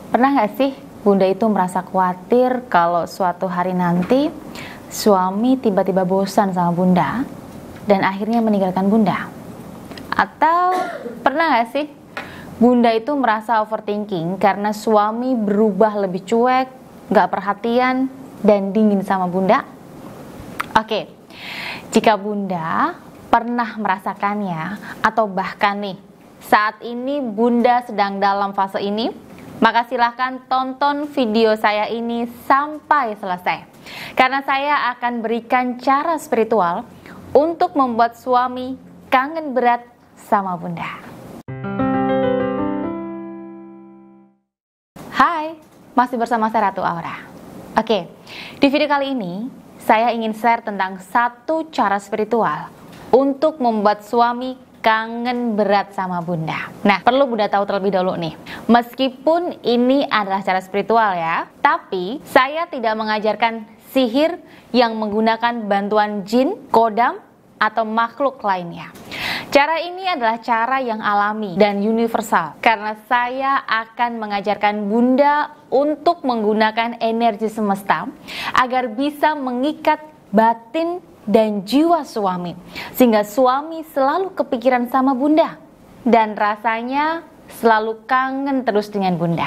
Pernah nggak sih Bunda itu merasa khawatir kalau suatu hari nanti suami tiba-tiba bosan sama Bunda dan akhirnya meninggalkan Bunda? Atau pernah nggak sih Bunda itu merasa overthinking karena suami berubah lebih cuek, nggak perhatian, dan dingin sama Bunda? Oke, jika Bunda pernah merasakannya atau bahkan nih saat ini Bunda sedang dalam fase ini, maka silahkan tonton video saya ini sampai selesai. Karena saya akan berikan cara spiritual untuk membuat suami kangen berat sama Bunda. Hai, masih bersama saya Ratu Aura. Oke, di video kali ini saya ingin share tentang satu cara spiritual untuk membuat suami kangen berat sama Bunda. Nah, perlu Bunda tahu terlebih dahulu nih, meskipun ini adalah cara spiritual ya, tapi saya tidak mengajarkan sihir yang menggunakan bantuan jin, kodam, atau makhluk lainnya. Cara ini adalah cara yang alami dan universal, karena saya akan mengajarkan Bunda untuk menggunakan energi semesta agar bisa mengikat batin dan jiwa suami, sehingga suami selalu kepikiran sama Bunda dan rasanya selalu kangen terus dengan Bunda.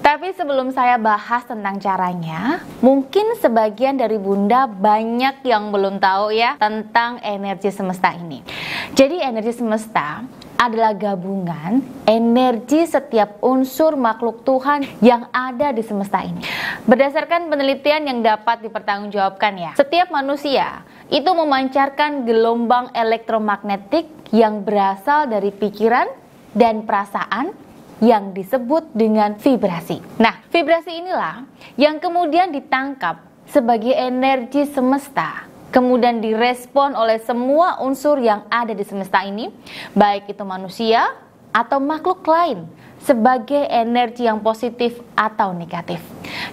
Tapi sebelum saya bahas tentang caranya, mungkin sebagian dari Bunda banyak yang belum tahu ya tentang energi semesta ini. Jadi energi semesta adalah gabungan energi setiap unsur makhluk Tuhan yang ada di semesta ini. Berdasarkan penelitian yang dapat dipertanggungjawabkan ya, setiap manusia itu memancarkan gelombang elektromagnetik yang berasal dari pikiran dan perasaan yang disebut dengan vibrasi. Nah, vibrasi inilah yang kemudian ditangkap sebagai energi semesta, kemudian direspon oleh semua unsur yang ada di semesta ini, baik itu manusia atau makhluk lain, sebagai energi yang positif atau negatif.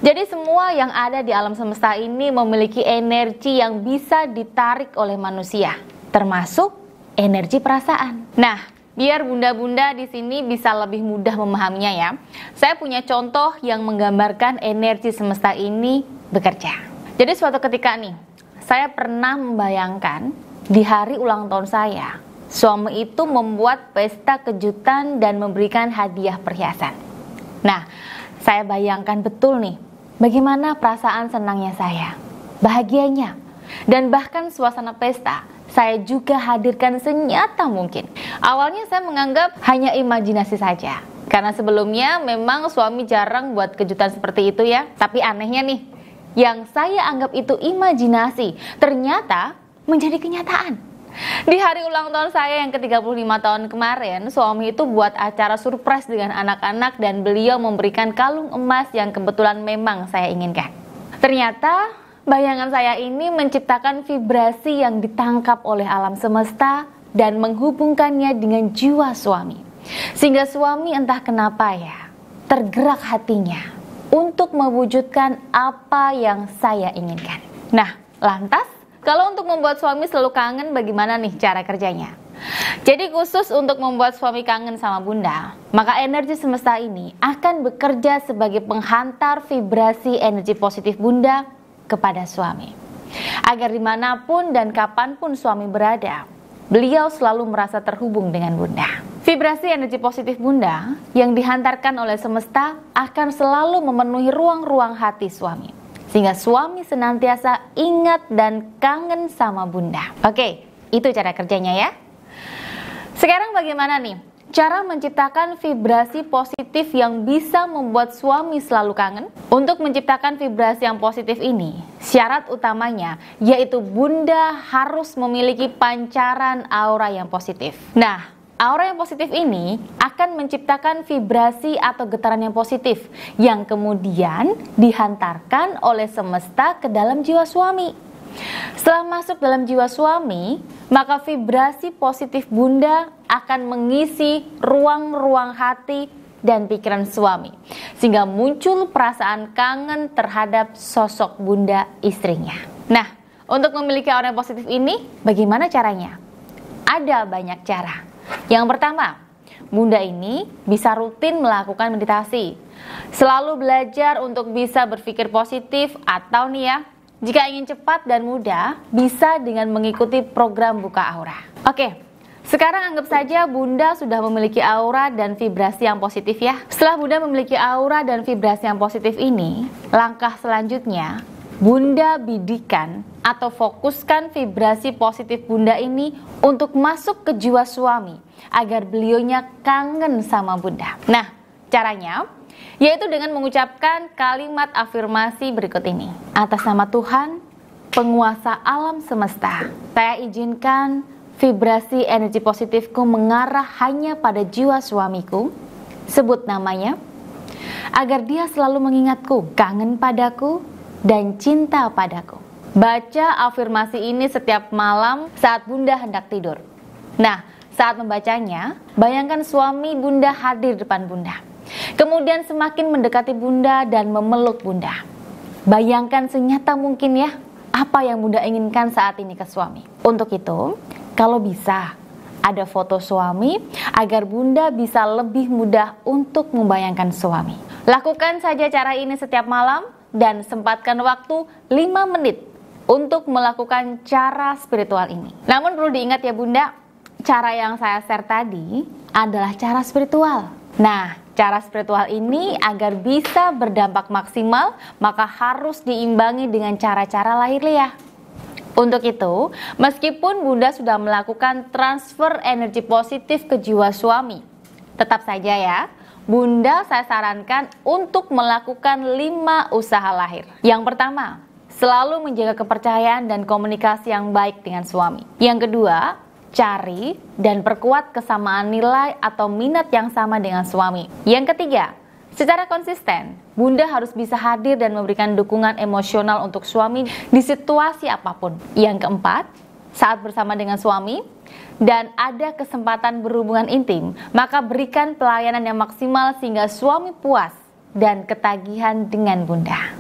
Jadi semua yang ada di alam semesta ini memiliki energi yang bisa ditarik oleh manusia, termasuk energi perasaan. Nah, biar bunda-bunda di sini bisa lebih mudah memahaminya ya, saya punya contoh yang menggambarkan energi semesta ini bekerja. Jadi suatu ketika nih, saya pernah membayangkan di hari ulang tahun saya, suami itu membuat pesta kejutan dan memberikan hadiah perhiasan. Nah, saya bayangkan betul nih, bagaimana perasaan senangnya saya, bahagianya, dan bahkan suasana pesta saya juga hadirkan senyata mungkin. Awalnya saya menganggap hanya imajinasi saja, karena sebelumnya memang suami jarang buat kejutan seperti itu ya. Tapi anehnya nih, yang saya anggap itu imajinasi ternyata menjadi kenyataan. Di hari ulang tahun saya yang ke-35 tahun kemarin, suami itu buat acara surprise dengan anak-anak dan beliau memberikan kalung emas yang kebetulan memang saya inginkan. Ternyata bayangan saya ini menciptakan vibrasi yang ditangkap oleh alam semesta dan menghubungkannya dengan jiwa suami. Sehingga suami entah kenapa ya, tergerak hatinya untuk mewujudkan apa yang saya inginkan. Nah, lantas kalau untuk membuat suami selalu kangen, bagaimana nih cara kerjanya? Jadi khusus untuk membuat suami kangen sama Bunda, maka energi semesta ini akan bekerja sebagai penghantar vibrasi energi positif Bunda kepada suami, agar dimanapun dan kapanpun suami berada, beliau selalu merasa terhubung dengan Bunda. Vibrasi energi positif Bunda yang dihantarkan oleh semesta akan selalu memenuhi ruang-ruang hati suami, sehingga suami senantiasa ingat dan kangen sama Bunda. Oke, itu cara kerjanya ya. Sekarang bagaimana nih cara menciptakan vibrasi positif yang bisa membuat suami selalu kangen? Untuk menciptakan vibrasi yang positif ini, syarat utamanya yaitu Bunda harus memiliki pancaran aura yang positif. Nah, aura yang positif ini akan menciptakan vibrasi atau getaran yang positif yang kemudian dihantarkan oleh semesta ke dalam jiwa suami. Setelah masuk dalam jiwa suami, maka vibrasi positif Bunda akan mengisi ruang-ruang hati dan pikiran suami, sehingga muncul perasaan kangen terhadap sosok Bunda istrinya. Nah, untuk memiliki aura yang positif ini, bagaimana caranya? Ada banyak cara. Yang pertama, Bunda ini bisa rutin melakukan meditasi, selalu belajar untuk bisa berpikir positif, atau nih ya, jika ingin cepat dan mudah, bisa dengan mengikuti program buka aura. Oke, sekarang anggap saja Bunda sudah memiliki aura dan vibrasi yang positif ya. Setelah Bunda memiliki aura dan vibrasi yang positif ini, langkah selanjutnya, Bunda bidikan atau fokuskan vibrasi positif Bunda ini untuk masuk ke jiwa suami, agar beliaunya kangen sama Bunda. Nah, caranya yaitu dengan mengucapkan kalimat afirmasi berikut ini. Atas nama Tuhan, penguasa alam semesta, saya izinkan vibrasi energi positifku mengarah hanya pada jiwa suamiku, sebut namanya, agar dia selalu mengingatku, kangen padaku, dan cinta padaku. Baca afirmasi ini setiap malam saat Bunda hendak tidur. Nah, saat membacanya, bayangkan suami Bunda hadir depan Bunda. Kemudian semakin mendekati Bunda dan memeluk Bunda. Bayangkan senyata mungkin ya, apa yang Bunda inginkan saat ini ke suami. Untuk itu, kalau bisa, ada foto suami agar Bunda bisa lebih mudah untuk membayangkan suami. Lakukan saja cara ini setiap malam dan sempatkan waktu 5 menit untuk melakukan cara spiritual ini. Namun perlu diingat ya Bunda, cara yang saya share tadi adalah cara spiritual. Nah, cara spiritual ini agar bisa berdampak maksimal, maka harus diimbangi dengan cara-cara lahiriah. Untuk itu, meskipun Bunda sudah melakukan transfer energi positif ke jiwa suami, tetap saja ya, Bunda saya sarankan untuk melakukan 5 usaha lahir. Yang pertama, selalu menjaga kepercayaan dan komunikasi yang baik dengan suami. Yang kedua, cari dan perkuat kesamaan nilai atau minat yang sama dengan suami. Yang ketiga, secara konsisten, Bunda harus bisa hadir dan memberikan dukungan emosional untuk suami di situasi apapun. Yang keempat, saat bersama dengan suami dan ada kesempatan berhubungan intim, maka berikan pelayanan yang maksimal sehingga suami puas dan ketagihan dengan Bunda.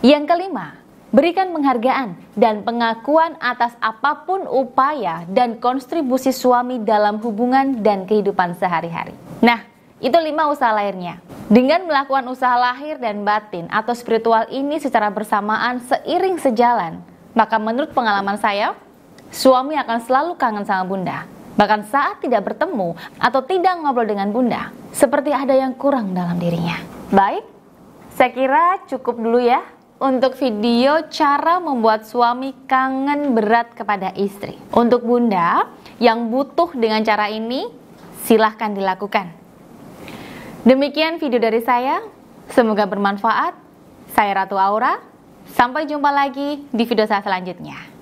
Yang kelima, berikan penghargaan dan pengakuan atas apapun upaya dan kontribusi suami dalam hubungan dan kehidupan sehari-hari. Nah, itu 5 usaha lahirnya. Dengan melakukan usaha lahir dan batin atau spiritual ini secara bersamaan seiring sejalan, maka menurut pengalaman saya, suami akan selalu kangen sama Bunda. Bahkan saat tidak bertemu atau tidak ngobrol dengan Bunda, seperti ada yang kurang dalam dirinya. Baik, saya kira cukup dulu ya untuk video cara membuat suami kangen berat kepada istri. Untuk Bunda yang butuh dengan cara ini, silahkan dilakukan. Demikian video dari saya, semoga bermanfaat. Saya Ratu Aura, sampai jumpa lagi di video saya selanjutnya.